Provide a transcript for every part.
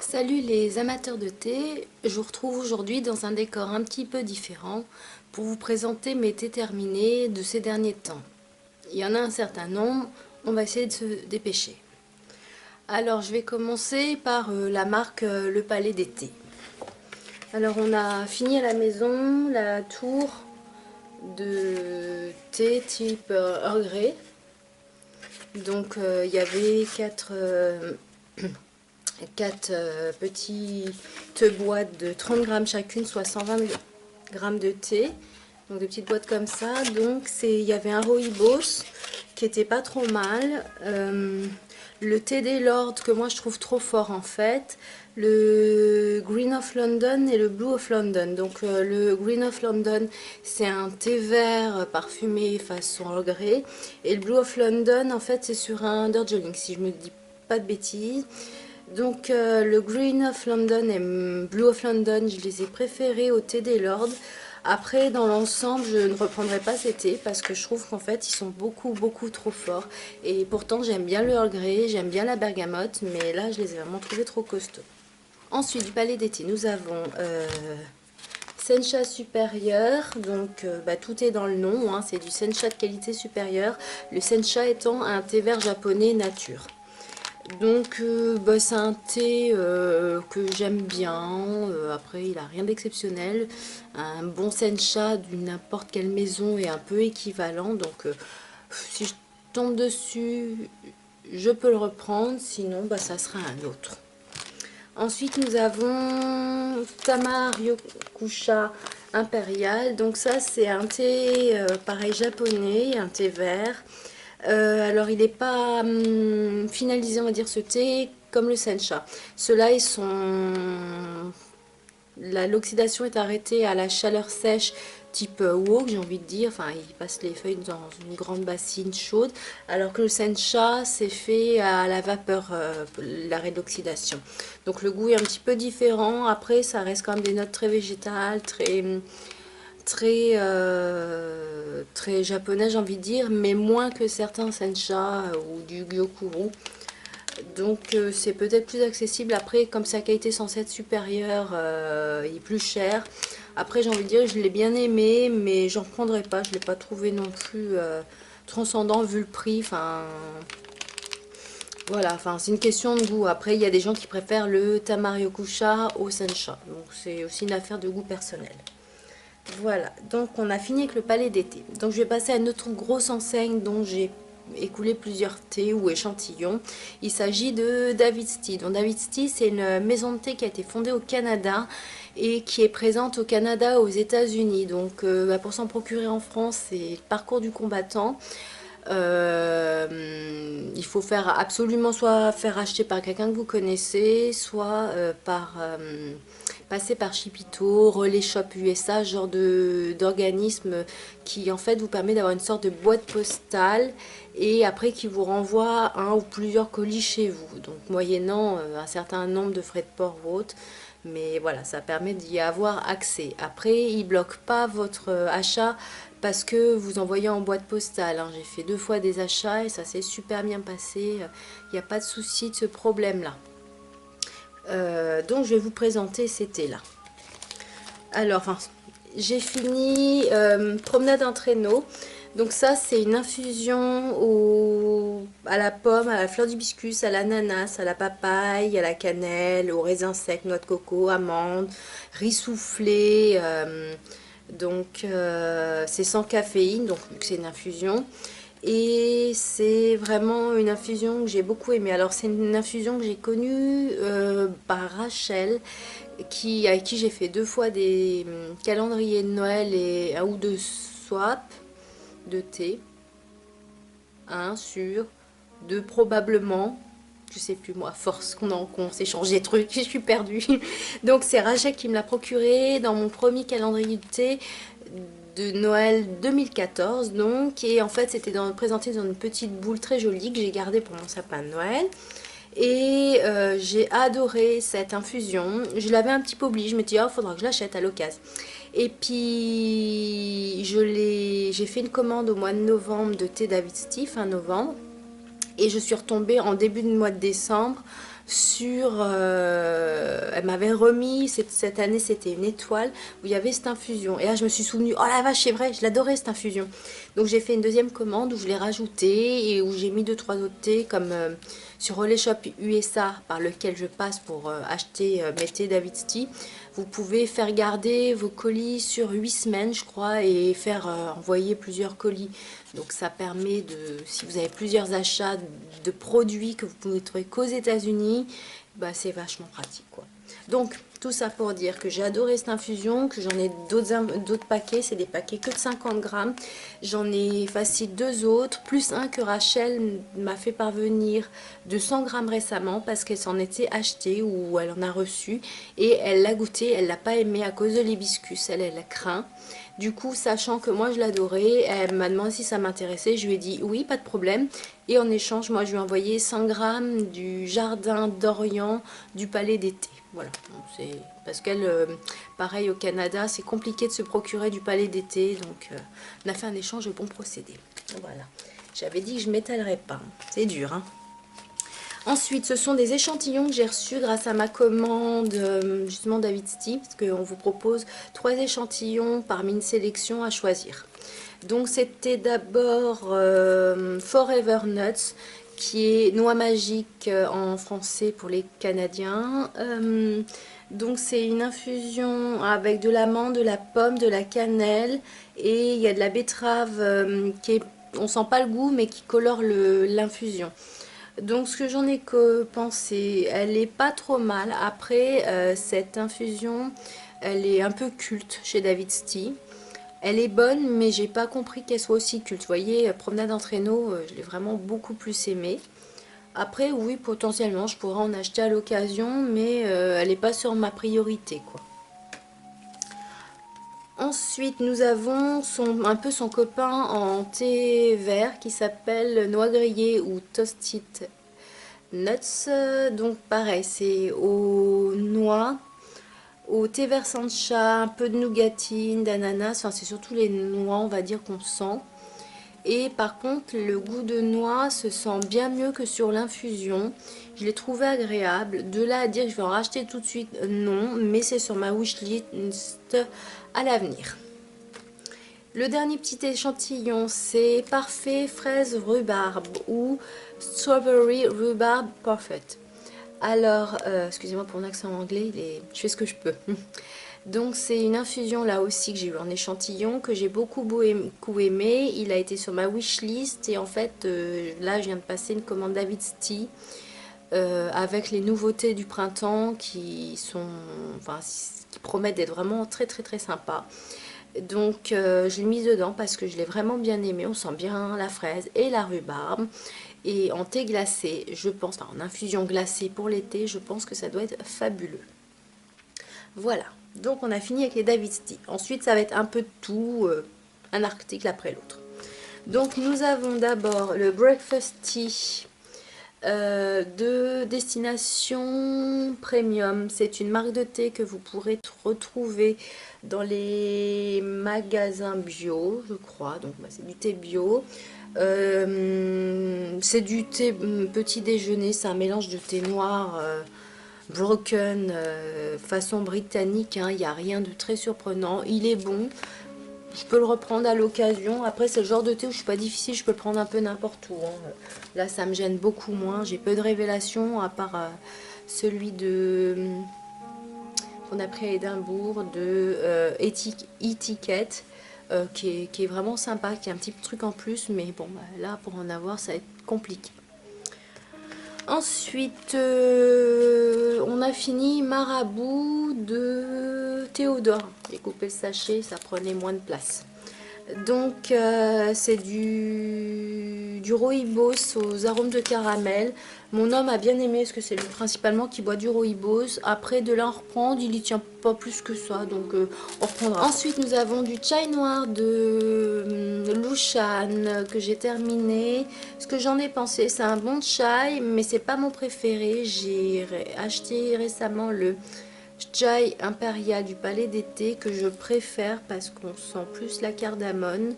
Salut les amateurs de thé, je vous retrouve aujourd'hui dans un décor un petit peu différent pour vous présenter mes thés terminés de ces derniers temps. Il y en a un certain nombre, on va essayer de se dépêcher. Alors je vais commencer par la marque Le Palais des Thés. Alors on a fini à la maison la tour de thé type Earl Grey. Donc il y avait quatre petites boîtes de 30 grammes chacune, soit 120 grammes de thé. Donc des petites boîtes comme ça. Donc il y avait un rooibos qui était pas trop mal. Le thé des Lords que moi je trouve trop fort en fait. Le Green of London et le Blue of London. Donc le Green of London c'est un thé vert parfumé façon Earl Grey. Et le Blue of London en fait c'est sur un Darjeeling si je me dis pas de bêtises. Donc le Green of London et Blue of London, je les ai préférés au thé des Lords. Après, dans l'ensemble, je ne reprendrai pas ces thés parce que je trouve qu'en fait, ils sont beaucoup trop forts. Et pourtant, j'aime bien le Earl Grey, j'aime bien la bergamote, mais là, je les ai vraiment trouvés trop costauds. Ensuite, du Palais des Thés, nous avons Sencha supérieur, donc tout est dans le nom, hein, c'est du Sencha de qualité supérieure. Le Sencha étant un thé vert japonais nature. Donc c'est un thé que j'aime bien, après il n'a rien d'exceptionnel. Un bon sencha d'une n'importe quelle maison est un peu équivalent, donc si je tombe dessus, je peux le reprendre, sinon ça sera un autre. Ensuite nous avons Tamar Yokusha Impérial, donc ça c'est un thé pareil japonais, un thé vert. Alors il n'est pas finalisé on va dire ce thé comme le sencha. Ceux-là ils sont... L'oxydation est arrêtée à la chaleur sèche type wok j'ai envie de dire. Enfin ils passent les feuilles dans une grande bassine chaude. Alors que le sencha c'est fait à la vapeur, l'arrêt de l'oxydation. Donc le goût est un petit peu différent. Après ça reste quand même des notes très végétales, très japonais j'ai envie de dire, mais moins que certains sencha ou du gyokuro. Donc c'est peut-être plus accessible. Après comme sa qualité censée être supérieure, il est plus cher. Après j'ai envie de dire je l'ai bien aimé, mais j'en prendrai pas, je l'ai pas trouvé non plus transcendant vu le prix. Enfin voilà, enfin c'est une question de goût. Après il y a des gens qui préfèrent le Tamaryokusha au sencha, donc c'est aussi une affaire de goût personnel. Voilà, donc on a fini avec le Palais des Thés. Donc je vais passer à une autre grosse enseigne dont j'ai écoulé plusieurs thés ou échantillons. Il s'agit de David's Tea. Donc David's Tea, c'est une maison de thé qui a été fondée au Canada et qui est présente au Canada, aux États-Unis. Donc pour s'en procurer en France, c'est le parcours du combattant. Il faut faire absolument soit faire acheter par quelqu'un que vous connaissez, soit passer par Chipito, Relais Shop USA, ce genre d'organisme qui en fait vous permet d'avoir une sorte de boîte postale et après qui vous renvoie un ou plusieurs colis chez vous. Donc moyennant un certain nombre de frais de port ou autres. Mais voilà, ça permet d'y avoir accès. Après, il ne bloque pas votre achat parce que vous envoyez en boîte postale. Hein. J'ai fait 2 fois des achats et ça s'est super bien passé. Il n'y a pas de souci de ce problème-là. Donc je vais vous présenter ces thés-là. Alors, j'ai fini promenade en traîneau. Donc ça c'est une infusion à la pomme, à la fleur d'hibiscus, à l'ananas, à la papaye, à la cannelle, au raisin sec, noix de coco, amandes, riz soufflé. C'est sans caféine, donc c'est une infusion. Et c'est vraiment une infusion que j'ai beaucoup aimée. Alors c'est une infusion que j'ai connue par Rachel, avec qui j'ai fait 2 fois des calendriers de Noël et un ou deux swaps de thé. Un sur 2 probablement. Je sais plus moi, force qu'on s'échange des trucs, je suis perdue. Donc c'est Rachel qui me l'a procuré dans mon premier calendrier de thé de Noël 2014 donc, et en fait c'était présenté dans une petite boule très jolie que j'ai gardée pour mon sapin de Noël. Et j'ai adoré cette infusion. Je l'avais un petit peu oublié, je me dis oh faudra que je l'achète à l'occasion. Et puis j'ai fait une commande au mois de novembre de thé David's Tea, fin novembre. Et je suis retombée en début de mois de décembre sur... elle m'avait remis, cette année c'était une étoile, où il y avait cette infusion. Et là je me suis souvenue, oh la vache c'est vrai, je l'adorais cette infusion. Donc j'ai fait une deuxième commande où je l'ai rajouté et où j'ai mis 2-3 autres thés comme sur Relais Shop USA par lequel je passe pour acheter mes thés David's Tea. Vous pouvez faire garder vos colis sur 8 semaines je crois et faire envoyer plusieurs colis. Donc ça permet de, si vous avez plusieurs achats de produits que vous pouvez trouver qu'aux États-Unis, bah c'est vachement pratique quoi. Donc tout ça pour dire que j'ai adoré cette infusion, que j'en ai d'autres paquets, c'est des paquets que de 50 grammes. J'en ai facile 2 autres, plus un que Rachel m'a fait parvenir de 100 grammes récemment parce qu'elle s'en était achetée ou elle en a reçu et elle l'a goûté, elle l'a pas aimé à cause de l'hibiscus, elle a craint. Du coup, sachant que moi je l'adorais, elle m'a demandé si ça m'intéressait, je lui ai dit oui, pas de problème. Et en échange, moi je lui ai envoyé 100 grammes du jardin d'Orient du Palais d'été. Voilà, c'est parce qu'elle, pareil au Canada, c'est compliqué de se procurer du Palais d'été, donc on a fait un échange de bons procédés. Voilà, j'avais dit que je m'étalerais pas, c'est dur, hein. Ensuite, ce sont des échantillons que j'ai reçus grâce à ma commande, justement David's Tea, parce qu'on vous propose 3 échantillons parmi une sélection à choisir. Donc c'était d'abord Forever Nuts, qui est noix magique en français pour les Canadiens. Donc c'est une infusion avec de l'amande, de la pomme, de la cannelle et il y a de la betterave qui est, on sent pas le goût mais qui colore l'infusion. Donc ce que j'en ai pensé, elle est pas trop mal. Après cette infusion, elle est un peu culte chez David's Tea. Elle est bonne, mais j'ai pas compris qu'elle soit aussi culte. Vous voyez, promenade en traîneau, je l'ai vraiment beaucoup plus aimée. Après, oui, potentiellement, je pourrais en acheter à l'occasion, mais elle n'est pas sur ma priorité, quoi. Ensuite, nous avons un peu son copain en thé vert qui s'appelle noix grillée ou toasted nuts. Donc pareil, c'est aux noix, au thé vert sancha, un peu de nougatine, d'ananas, enfin c'est surtout les noix on va dire qu'on sent. Et par contre le goût de noix se sent bien mieux que sur l'infusion. Je l'ai trouvé agréable. De là à dire que je vais en racheter tout de suite, non, mais c'est sur ma wishlist à l'avenir. Le dernier petit échantillon, c'est Parfait fraise rhubarbe ou Strawberry Rhubarb Parfait. Alors, excusez-moi pour mon accent anglais, je fais ce que je peux. Donc c'est une infusion là aussi que j'ai eu en échantillon, que j'ai beaucoup aimé. Il a été sur ma wishlist et en fait là je viens de passer une commande David's Tea avec les nouveautés du printemps qui sont, enfin, qui promettent d'être vraiment très très très sympas. Donc je l'ai mise dedans parce que je l'ai vraiment bien aimé. On sent bien la fraise et la rhubarbe. Et en thé glacé, je pense, enfin en infusion glacée pour l'été, je pense que ça doit être fabuleux. Voilà, donc on a fini avec les David's Tea. Ensuite, ça va être un peu de tout, un article après l'autre. Donc nous avons d'abord le Breakfast Tea de Destination Premium. C'est une marque de thé que vous pourrez retrouver dans les magasins bio, je crois. Donc bah, c'est du thé bio. C'est du thé petit déjeuner, c'est un mélange de thé noir broken façon britannique, hein. Il n'y a rien de très surprenant, il est bon. Je peux le reprendre à l'occasion. Après, c'est le genre de thé où je suis pas difficile, je peux le prendre un peu n'importe où, hein. Là, ça me gêne beaucoup moins. J'ai peu de révélations, à part celui de qu'on a pris à Édimbourg, de étiquette, qui est vraiment sympa, qui est un petit truc en plus, mais bon, bah, là, pour en avoir, ça va être compliqué. Ensuite, on a fini Marabout de Théodore. J'ai coupé le sachet, ça prenait moins de place. Donc, c'est du rooibos aux arômes de caramel. Mon homme a bien aimé parce que c'est lui principalement qui boit du rooibos. Après, de là, on reprend. Il y tient pas plus que ça, donc on reprendra. Ensuite, nous avons du chai noir de Lushan que j'ai terminé. Ce que j'en ai pensé, c'est un bon chai, mais c'est pas mon préféré. J'ai acheté récemment le chai impérial du Palais d'été que je préfère parce qu'on sent plus la cardamone.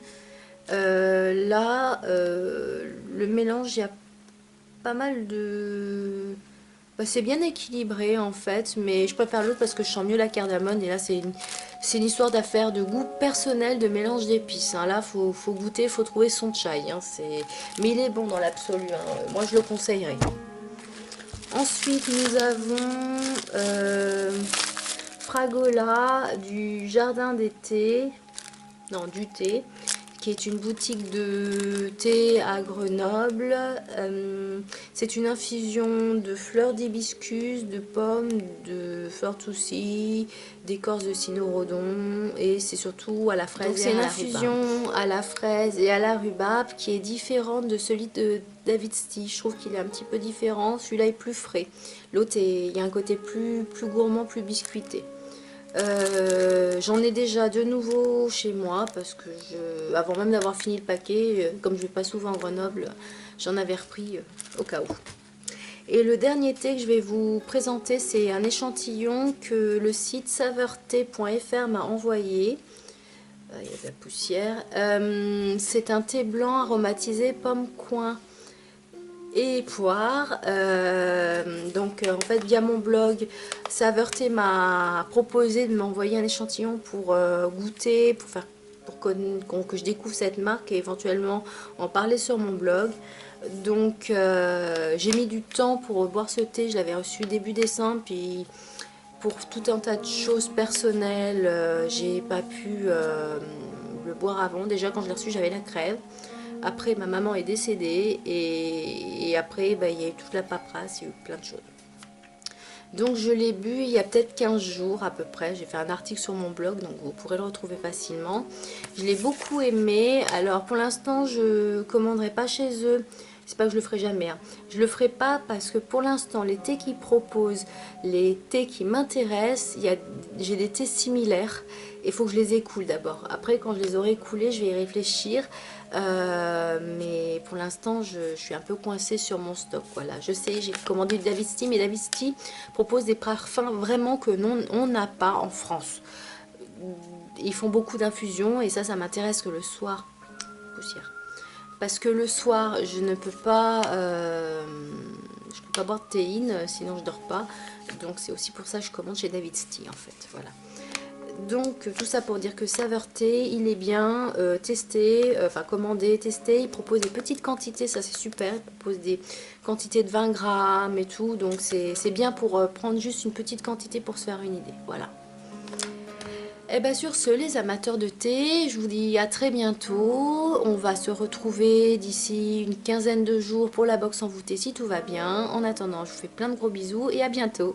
Là, le mélange, il y a pas mal de Bah, c'est bien équilibré en fait, mais je préfère l'autre parce que je sens mieux la cardamone. Et là, c'est une histoire d'affaire de goût personnel, de mélange d'épices, hein. Là, faut goûter, faut trouver son chai, hein. Mais il est bon dans l'absolu, hein. Moi, je le conseillerais. Ensuite, nous avons Fragola du Jardin d'été, non, du thé, qui est une boutique de thé à Grenoble. C'est une infusion de fleurs d'hibiscus, de pommes, de fleurs de soucis, d'écorce de cynorrhodon, et c'est surtout à la fraise. Donc c'est une infusion à la fraise et à la rhubarbe qui est différente de celui de David Tea. Je trouve qu'il est un petit peu différent. Celui-là est plus frais. L'autre, il y a un côté plus gourmand, plus biscuité. J'en ai déjà de nouveau chez moi parce que avant même d'avoir fini le paquet, comme je vais pas souvent à Grenoble, j'en avais repris au cas où. Et le dernier thé que je vais vous présenter, c'est un échantillon que le site saveurthé.fr m'a envoyé. Il y a de la poussière. C'est un thé blanc aromatisé pomme, coin et poire. En fait, via mon blog, Saveurthé m'a proposé de m'envoyer un échantillon pour goûter, que je découvre cette marque et éventuellement en parler sur mon blog. Donc j'ai mis du temps pour boire ce thé. Je l'avais reçu début décembre, puis pour tout un tas de choses personnelles, j'ai pas pu le boire avant. Déjà quand je l'ai reçu, j'avais la crève. Après, ma maman est décédée et après, il y a eu toute la paperasse, il y a eu plein de choses. Donc je l'ai bu il y a peut-être 15 jours à peu près. J'ai fait un article sur mon blog, donc vous pourrez le retrouver facilement. Je l'ai beaucoup aimé. Alors pour l'instant, je ne commanderai pas chez eux. C'est pas que je le ferai jamais, hein. Je le ferai pas parce que pour l'instant, les thés qu'ils proposent, les thés qui m'intéressent, j'ai des thés similaires. Il faut que je les écoule d'abord. Après, quand je les aurai écoulés, je vais y réfléchir. Mais pour l'instant, je suis un peu coincée sur mon stock. Voilà, je sais, j'ai commandé du David Tea, mais David Tea propose des parfums vraiment que on n'a pas en France. Ils font beaucoup d'infusions et ça m'intéresse que le soir. Poussière. Parce que le soir, je ne peux pas, boire de théine, sinon je dors pas. Donc c'est aussi pour ça que je commande chez David Tea en fait. Voilà. Donc tout ça pour dire que Saveurthé, il est bien testé, commandé, testé. Il propose des petites quantités, ça c'est super. Il propose des quantités de 20 grammes et tout. Donc c'est bien pour prendre juste une petite quantité pour se faire une idée. Voilà. Et bien sur ce, les amateurs de thé, je vous dis à très bientôt. On va se retrouver d'ici une quinzaine de jours pour la box envoûtée si tout va bien. En attendant, je vous fais plein de gros bisous et à bientôt.